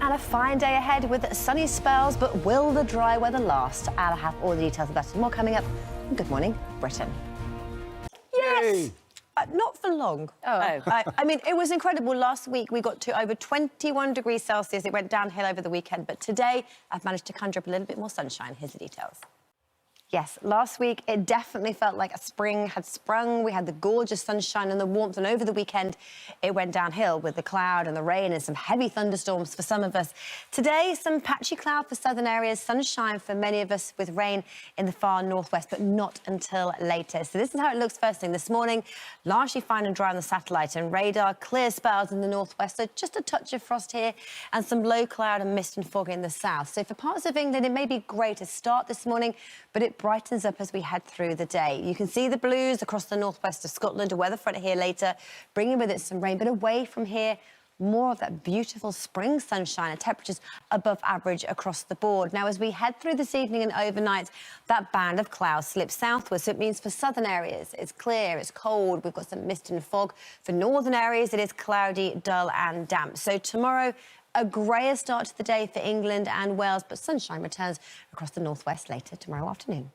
And a fine day ahead with sunny spells, but will the dry weather last? I'll have all the details of that and more coming up. Good morning, Britain. Yes! Not for long. I mean, it was incredible. Last week, we got to over 21 degrees Celsius. It went downhill over the weekend. But today, I've managed to conjure up a little bit more sunshine. Here's the details. Yes, last week, it definitely felt like a spring had sprung. We had the gorgeous sunshine and the warmth, and over the weekend, it went downhill with the cloud and the rain and some heavy thunderstorms for some of us. Today, some patchy cloud for southern areas, sunshine for many of us with rain in the far northwest, but not until later. So this is how it looks first thing this morning. Largely fine and dry on the satellite and radar, clear spells in the northwest, so just a touch of frost here and some low cloud and mist and fog in the south. So for parts of England, it may be great to start this morning, but it brightens up as we head through the day. You can see the blues across the northwest of Scotland, a weather front here later, bringing with it some rain, but away from here, more of that beautiful spring sunshine and temperatures above average across the board. Now, as we head through this evening and overnight, that band of clouds slips southwards. So it means for southern areas, it's clear, it's cold. We've got some mist and fog. For northern areas, it is cloudy, dull and damp. So tomorrow, a greyer start to the day for England and Wales, but sunshine returns across the northwest later tomorrow afternoon.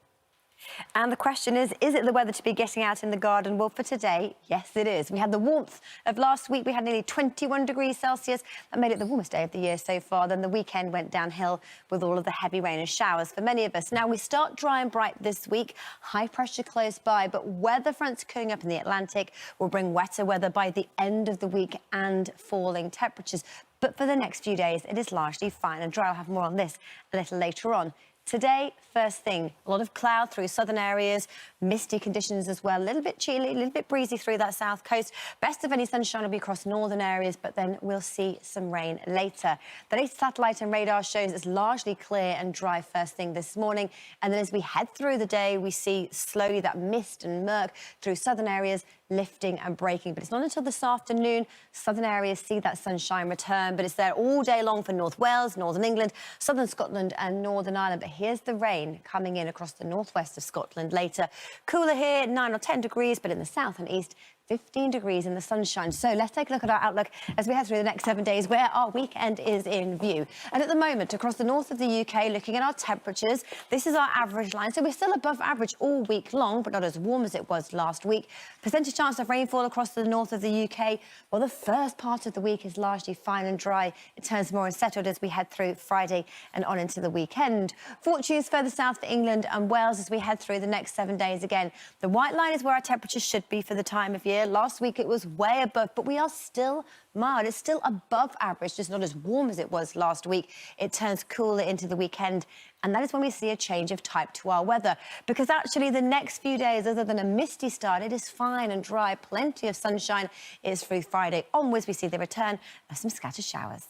And the question is it the weather to be getting out in the garden? Well, for today, yes, it is. We had the warmth of last week. We had nearly 21 degrees Celsius. That made it the warmest day of the year so far. Then the weekend went downhill with all of the heavy rain and showers for many of us. Now, we start dry and bright this week. High pressure close by, but weather fronts coming up in the Atlantic will bring wetter weather by the end of the week and falling temperatures. But for the next few days, it is largely fine and dry. I'll have more on this a little later on. Today, first thing, a lot of cloud through southern areas, misty conditions as well, a little bit chilly, a little bit breezy through that south coast. Best of any sunshine will be across northern areas, but then we'll see some rain later. The latest satellite and radar shows it's largely clear and dry first thing this morning. And then as we head through the day, we see slowly that mist and murk through southern areas, lifting and breaking. But it's not until this afternoon southern areas see that sunshine return, but it's there all day long for North Wales, northern England, southern Scotland and Northern Ireland. But here's the rain coming in across the northwest of Scotland later. Cooler here, 9 or 10 degrees, but in the south and east, 15 degrees in the sunshine. So let's take a look at our outlook as we head through the next 7 days where our weekend is in view. And at the moment, across the north of the UK, looking at our temperatures, this is our average line. So we're still above average all week long, but not as warm as it was last week. Percentage chance of rainfall across the north of the UK. Well, the first part of the week is largely fine and dry. It turns more unsettled as we head through Friday and on into the weekend. Fortunes further south for England and Wales as we head through the next 7 days again. The white line is where our temperatures should be for the time of year. Last week it was way above, but we are still mild. It's still above average, just not as warm as it was last week. It turns cooler into the weekend, and that is when we see a change of type to our weather. Because actually the next few days, other than a misty start, it is fine and dry, plenty of sunshine. It is through Friday onwards we see the return of some scattered showers.